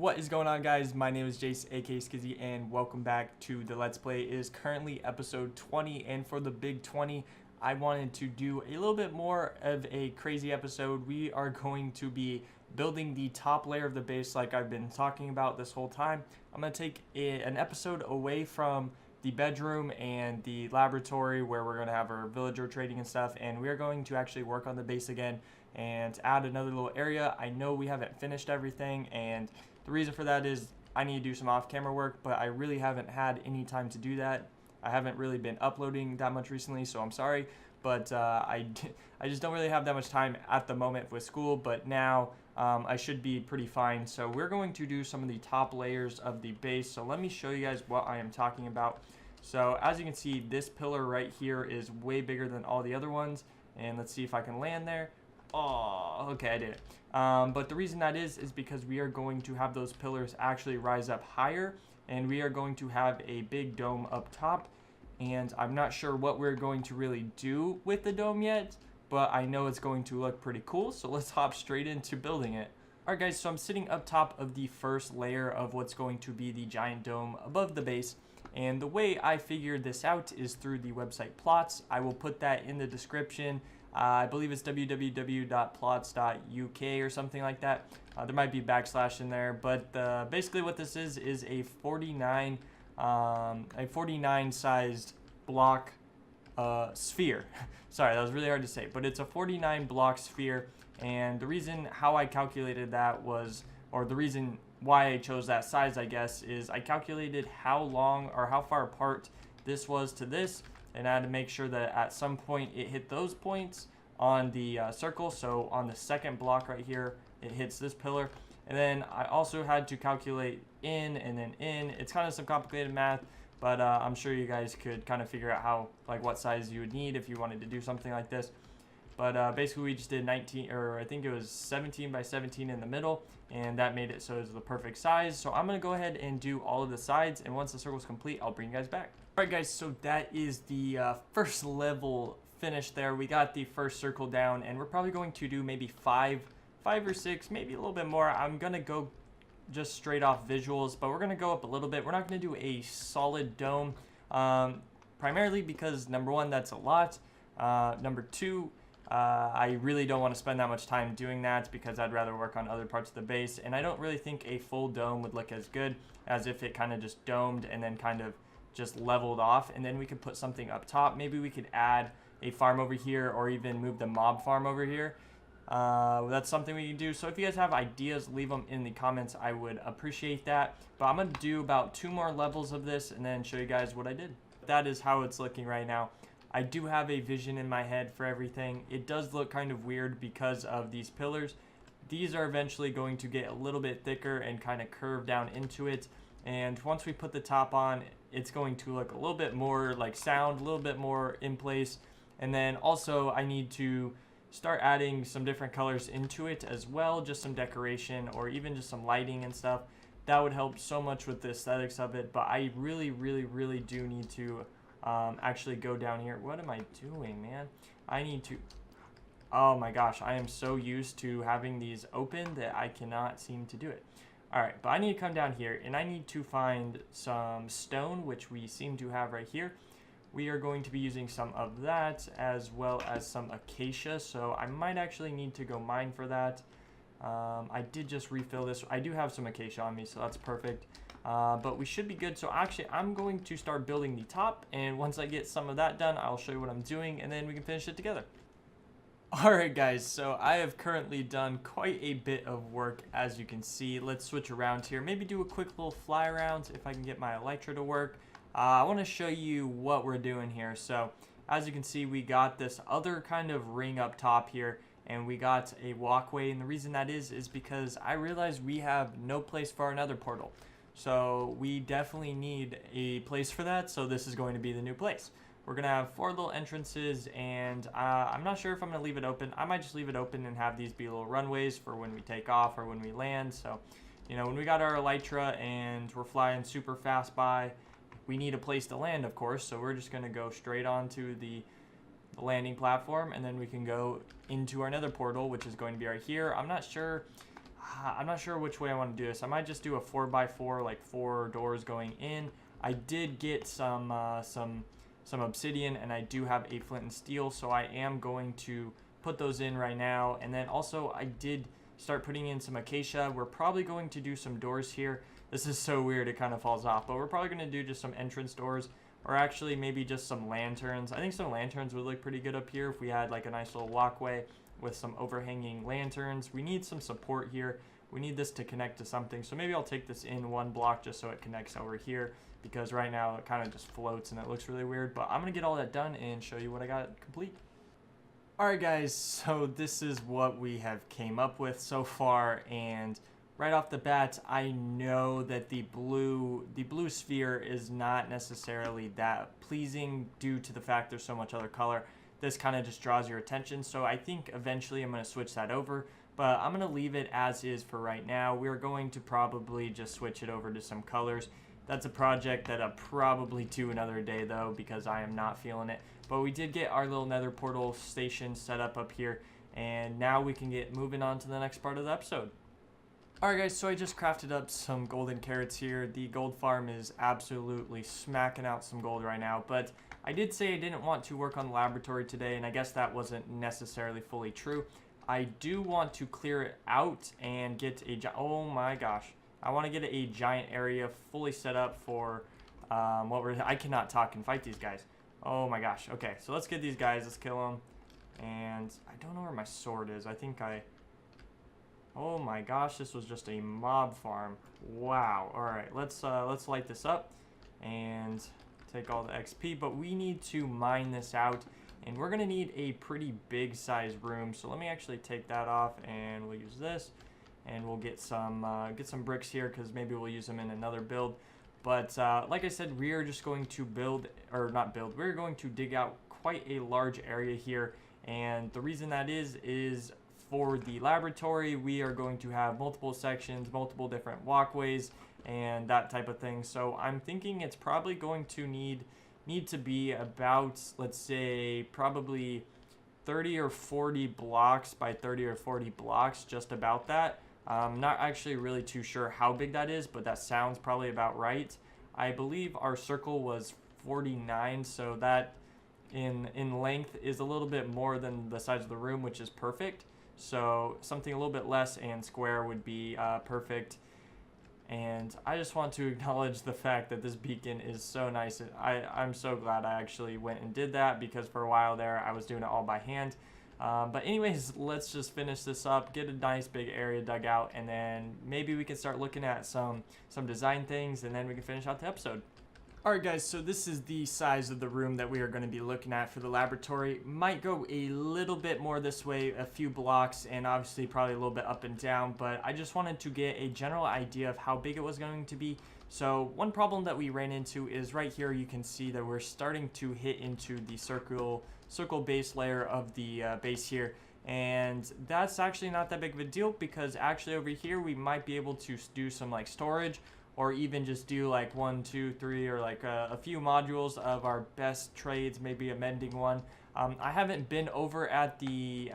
What is going on, guys? My name is Jace, aka Skizzy, and welcome back to the Let's Play. It is currently episode 20, and for the big 20, I wanted to do a little bit more of a crazy episode. We are going to be building the top layer of the base like I've been talking about this whole time. I'm going to take an episode away from the bedroom and the laboratory where we're going to have our villager trading and stuff, and we are going to actually work on the base again and add another little area. I know we haven't finished everything, and the reason for that is I need to do some off-camera work, but I really haven't had any time to do that. I haven't really been uploading that much recently, so I'm sorry, but I just don't really have that much time at the moment with school, but now I should be pretty fine. So we're going to do some of the top layers of the base, so let me show you guys what I am talking about. So as you can see, this pillar right here is way bigger than all the other ones, and let's see if I can land there. Oh, okay, I did it. But the reason that is because we are going to have those pillars actually rise up higher, and we are going to have a big dome up top, and I'm not sure what we're going to really do with the dome yet, but I know it's going to look pretty cool, so let's hop straight into building it. Alright guys, so I'm sitting up top of the first layer of what's going to be the giant dome above the base, and the way I figured this out is through the website Plots. I will put that in the description. I believe it's www.plots.uk or something like that. There might be backslash in there, but basically what this is a 49 sized block sphere. Sorry, that was really hard to say, but it's a 49 block sphere, and the reason how I calculated that was, or the reason why I chose that size, I guess, is I calculated how long or how far apart this was to this, and I had to make sure that at some point it hit those points on the circle. So on the second block right here, it hits this pillar. And then I also had to calculate in and then in. It's kind of some complicated math, but I'm sure you guys could kind of figure out how, like, what size you would need if you wanted to do something like this. But basically we just did 19, or I think it was 17 by 17 in the middle, and that made it so it's the perfect size. So I'm gonna go ahead and do all of the sides, and once the circle's complete, I'll bring you guys back. Alright guys, so that is the first level finished there. We got the first circle down, and we're probably going to do maybe five or six, maybe a little bit more. I'm gonna go just straight off visuals, but we're gonna go up a little bit. We're not gonna do a solid dome, primarily because number one, that's a lot. Number two, I really don't want to spend that much time doing that because I'd rather work on other parts of the base, and I don't really think a full dome would look as good as if it kind of just domed and then kind of just leveled off, and then we could put something up top. Maybe we could add a farm over here, or even move the mob farm over here. That's something we can do. So if you guys have ideas, leave them in the comments. I would appreciate that. But I'm going to do about 2 more levels of this and then show you guys what I did. That is how it's looking right now. I do have a vision in my head for everything. It does look kind of weird because of these pillars. These are eventually going to get a little bit thicker and kind of curve down into it. And once we put the top on, it's going to look a little bit more like sound, a little bit more in place. And then also I need to start adding some different colors into it as well, just some decoration or even just some lighting and stuff. That would help so much with the aesthetics of it, but I really do need to actually go down here. What am I doing, man? I need to... Oh my gosh, I am so used to having these open that I cannot seem to do it. Alright, but I need to come down here, and I need to find some stone, which we seem to have right here. We are going to be using some of that, as well as some acacia, so I might actually need to go mine for that. I did just refill this. I do have some acacia on me, so that's perfect. But we should be good. So actually, I'm going to start building the top, and once I get some of that done, I'll show you what I'm doing, and then we can finish it together. Alright guys, so I have currently done quite a bit of work, as you can see. Let's switch around here. Maybe do a quick little fly around if I can get my elytra to work. I want to show you what we're doing here. So as you can see, we got this other kind of ring up top here, and we got a walkway, and the reason that is because I realized we have no place for another portal. So we definitely need a place for that, so this is going to be the new place. We're going to have 4 little entrances, and I'm not sure if I'm going to leave it open. I might just leave it open and have these be little runways for when we take off or when we land. So, you know, when we got our elytra and we're flying super fast by, we need a place to land, of course. So we're just going to go straight onto the landing platform, and then we can go into our nether portal, which is going to be right here. I'm not sure I'm not sure which way I want to do this. I might just do a 4x4, like 4 doors going in. I did get some obsidian, and I do have a flint and steel, so I am going to put those in right now. And then also I did start putting in some acacia. We're probably going to do some doors here. This is so weird, it kind of falls off, but we're probably going to do just some entrance doors, or actually maybe just some lanterns. I think some lanterns would look pretty good up here if we had like a nice little walkway with some overhanging lanterns. We need some support here. We need this to connect to something, so maybe I'll take this in 1 block just so it connects over here, because right now it kind of just floats and it looks really weird. But I'm gonna get all that done and show you what I got complete. Alright guys, so this is what we have came up with so far, and right off the bat, I know that the blue sphere is not necessarily that pleasing due to the fact there's so much other color. This kind of just draws your attention, so I think eventually I'm going to switch that over, but I'm going to leave it as is for right now. We're going to probably just switch it over to some colors. That's a project that I'll probably do another day though, because I am not feeling it. But we did get our little nether portal station set up here, and now we can get moving on to the next part of the episode. Alright guys, so I just crafted up some golden carrots here. The gold farm is absolutely smacking out some gold right now, but I did say I didn't want to work on the laboratory today, and I guess that wasn't necessarily fully true. I do want to clear it out and get a oh my gosh. I want to get a giant area fully set up for I cannot talk and fight these guys. Oh my gosh. Okay, so let's get these guys, let's kill them. And I don't know where my sword is. I think oh my gosh, this was just a mob farm. Wow. All right, let's light this up and take all the XP, but we need to mine this out, and we're gonna need a pretty big size room. So let me actually take that off, and we'll use this, and we'll get some bricks here, because maybe we'll use them in another build. But like I said, we are just going to we're going to dig out quite a large area here, and the reason that is for the laboratory. We are going to have multiple sections, multiple different walkways, and that type of thing. So I'm thinking it's probably going to need to be about, let's say, probably 30 or 40 blocks by 30 or 40 blocks, just about that. I'm not actually really too sure how big that is, but that sounds probably about right. I believe our circle was 49, so that in length is a little bit more than the size of the room, which is perfect. So something a little bit less and square would be perfect. And I just want to acknowledge the fact that this beacon is so nice. I'm so glad I actually went and did that, because for a while there I was doing it all by hand. But anyways, let's just finish this up, get a nice big area dug out, and then maybe we can start looking at some design things, and then we can finish out the episode. Alright guys, so this is the size of the room that we are going to be looking at for the laboratory. Might go a little bit more this way, a few blocks, and obviously probably a little bit up and down, but I just wanted to get a general idea of how big it was going to be. So one problem that we ran into is right here you can see that we're starting to hit into the circle base layer of the base here, and that's actually not that big of a deal, because actually over here we might be able to do some like storage, or even just do like 1, 2, 3, or like a few modules of our best trades, maybe a mending one. I haven't been over at the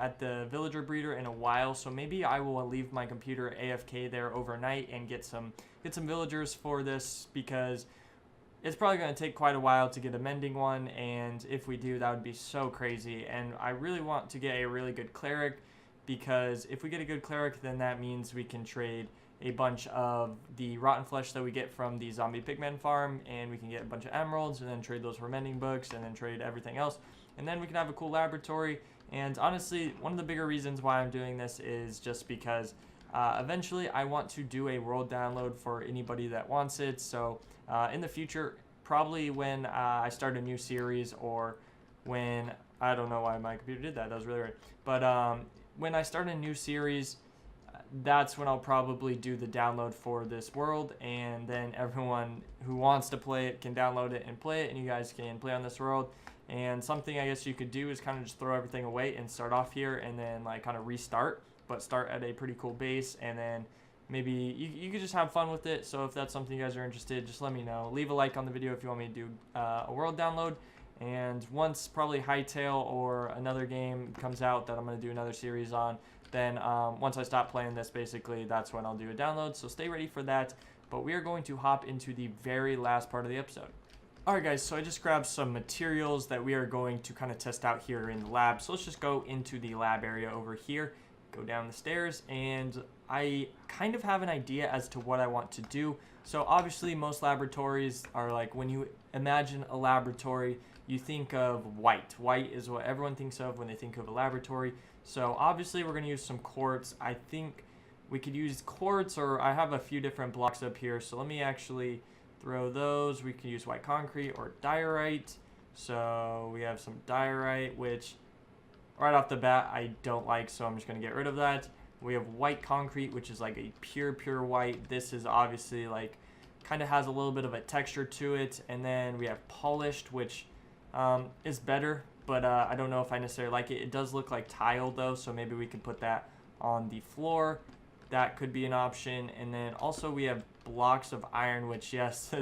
villager breeder in a while, so maybe I will leave my computer AFK there overnight and get some villagers for this, because it's probably going to take quite a while to get a mending one, and if we do, that would be so crazy. And I really want to get a really good cleric, because if we get a good cleric, then that means we can trade a bunch of the rotten flesh that we get from the zombie pigman farm, and we can get a bunch of emeralds, and then trade those for mending books, and then trade everything else, and then we can have a cool laboratory. And honestly, one of the bigger reasons why I'm doing this is just because eventually I want to do a world download for anybody that wants it. So in the future, probably when I start a new series, or when, I don't know why my computer did that, that was really weird, but when I start a new series, that's when I'll probably do the download for this world, and then everyone who wants to play it can download it and play it, and you guys can play on this world. And something I guess you could do is kind of just throw everything away and start off here, and then like kind of restart, but start at a pretty cool base, and then maybe you could just have fun with it. So if that's something you guys are interested, just let me know. Leave a like on the video if you want me to do a world download. And once probably Hightail or another game comes out that I'm going to do another series on, then once I stop playing this, basically, that's when I'll do a download. So stay ready for that. But we are going to hop into the very last part of the episode. Alright guys, so I just grabbed some materials that we are going to kind of test out here in the lab. So let's just go into the lab area over here, go down the stairs, and I kind of have an idea as to what I want to do. So obviously most laboratories are like, when you imagine a laboratory, you think of white. White is what everyone thinks of when they think of a laboratory. So obviously we're going to use some quartz. I think we could use quartz, or I have a few different blocks up here. So let me actually throw those. We can use white concrete or diorite. So we have some diorite, which right off the bat I don't like, so I'm just going to get rid of that. We have white concrete, which is like a pure white. This is obviously like kind of has a little bit of a texture to it. And then we have polished, which is better, but I don't know if I necessarily like it. It does look like tile though, so maybe we can put that on the floor. That could be an option. And then also we have blocks of iron, which yes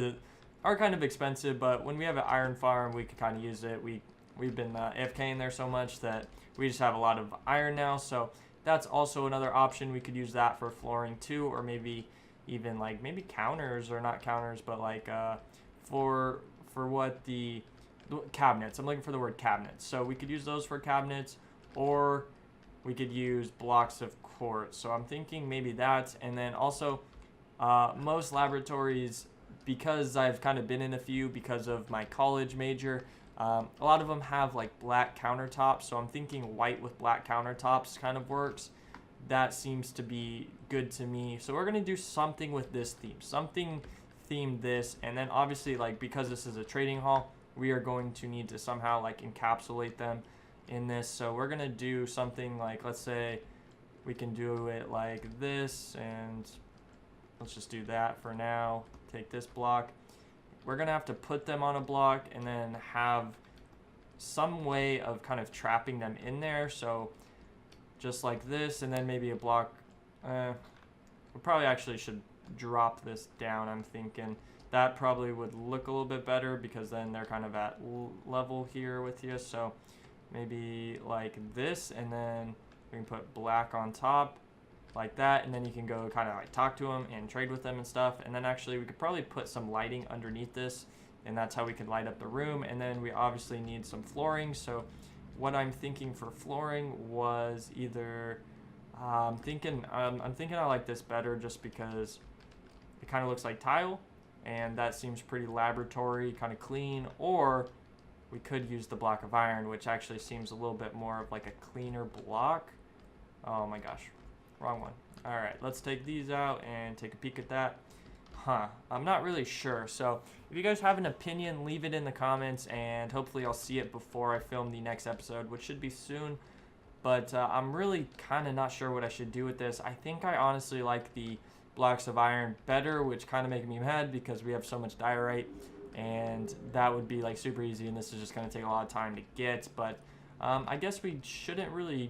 are kind of expensive, but when we have an iron farm we can kind of use it. We've been AFKing there so much that we just have a lot of iron now, so that's also another option. We could use that for flooring too, or maybe even like maybe counters, or not counters, but like for what the cabinets. I'm looking for the word cabinets. So we could use those for cabinets, or we could use blocks of quartz. So I'm thinking maybe that. And then also most laboratories, because I've kind of been in a few because of my college major, a lot of them have like black countertops. So I'm thinking white with black countertops kind of works. That seems to be good to me. So we're going to do something with this theme, something themed this. And then obviously, like, because this is a trading hall, we are going to need to somehow like encapsulate them in this. So we're going to do something like, let's say we can do it like this, and let's just do that for now. Take this block. We're going to have to put them on a block and then have some way of kind of trapping them in there. So just like this, and then maybe a block. We probably actually should drop this down. I'm thinking that probably would look a little bit better, because then they're kind of at level here with you. So maybe like this, and then we can put black on top like that, and then you can go kind of like talk to them and trade with them and stuff. And then actually we could probably put some lighting underneath this, and that's how we can light up the room. And then we obviously need some flooring. So what I'm thinking for flooring was either I'm thinking I like this better, just because it kind of looks like tile, and that seems pretty laboratory, kind of clean. Or we could use the block of iron, which actually seems a little bit more of like a cleaner block. Oh my gosh, wrong one. All right, let's take these out and take a peek at that. I'm not really sure. So if you guys have an opinion, leave it in the comments, and hopefully I'll see it before I film the next episode, which should be soon. But I'm really kind of not sure what I should do with this. I think I honestly like the blocks of iron better, which kind of make me mad because we have so much diorite, and that would be like super easy, and this is just going to take a lot of time to get. But I guess we shouldn't really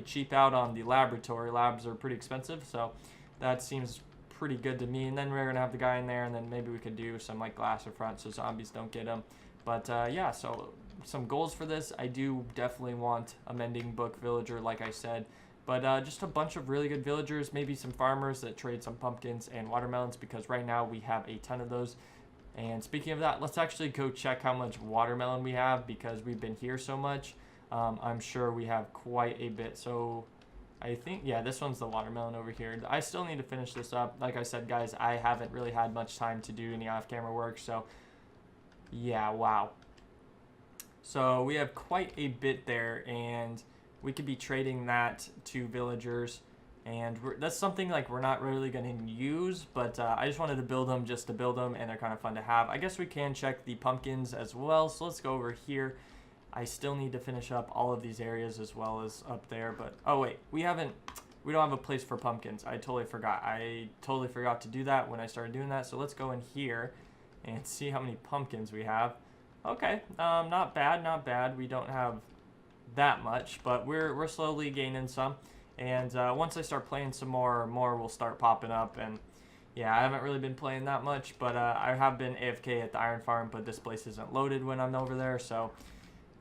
cheap out on the laboratory. Labs are pretty expensive, so that seems pretty good to me. And then we're going to have the guy in there, and then maybe we could do some like glass in front so zombies don't get them. But yeah, so some goals for this. I do definitely want a mending book villager, like I said, but just a bunch of really good villagers, maybe some farmers that trade some pumpkins and watermelons, because right now we have a ton of those. And speaking of that, let's actually go check how much watermelon we have, because we've been here so much. I'm sure we have quite a bit. So I think, yeah, this one's the watermelon over here. I still need to finish this up. Like I said, guys, I haven't really had much time to do any off-camera work, so yeah, wow. So we have quite a bit there, and we could be trading that to villagers, and that's something like we're not really going to use, but I just wanted to build them just to build them, and they're kind of fun to have. I guess we can check the pumpkins as well, so let's go over here. I still need to finish up all of these areas as well as up there, but oh wait, we don't have a place for pumpkins. I totally forgot to do that when I started doing that. So let's go in here and see how many pumpkins we have. Okay, not bad. We don't have that much, but we're slowly gaining some. And once I start playing some more will start popping up. And yeah, I haven't really been playing that much, but I have been AFK at the iron farm, but this place isn't loaded when I'm over there. So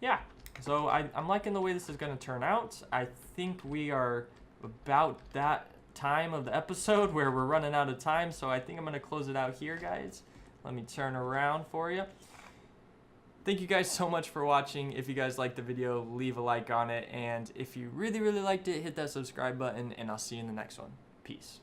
yeah, So I'm liking the way this is going to turn out. I think we are about that time of the episode where we're running out of time, so I think I'm going to close it out here, guys. Let me turn around for you. Thank you guys so much for watching. If you guys liked the video, leave a like on it, and if you really, really liked it, hit that subscribe button, and I'll see you in the next one. Peace.